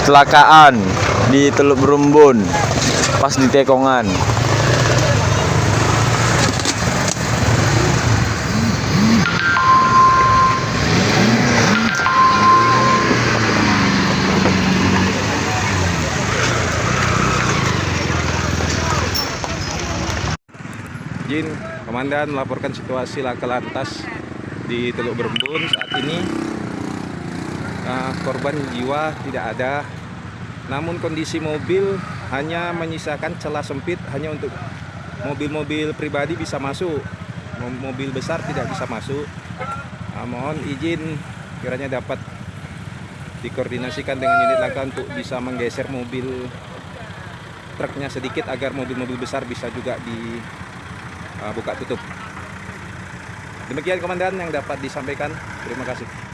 Kecelakaan di Teluk Berumbun pas di Tekongan. Izin Komandan melaporkan situasi laka lantas di Teluk Berumbun saat ini. Korban jiwa tidak ada, namun kondisi mobil hanya menyisakan celah sempit hanya untuk mobil-mobil pribadi bisa masuk, mobil besar tidak bisa masuk. Mohon izin kiranya dapat dikoordinasikan dengan unit laka untuk bisa menggeser mobil truknya sedikit agar mobil-mobil besar bisa juga dibuka tutup. Demikian Komandan yang dapat disampaikan. Terima kasih.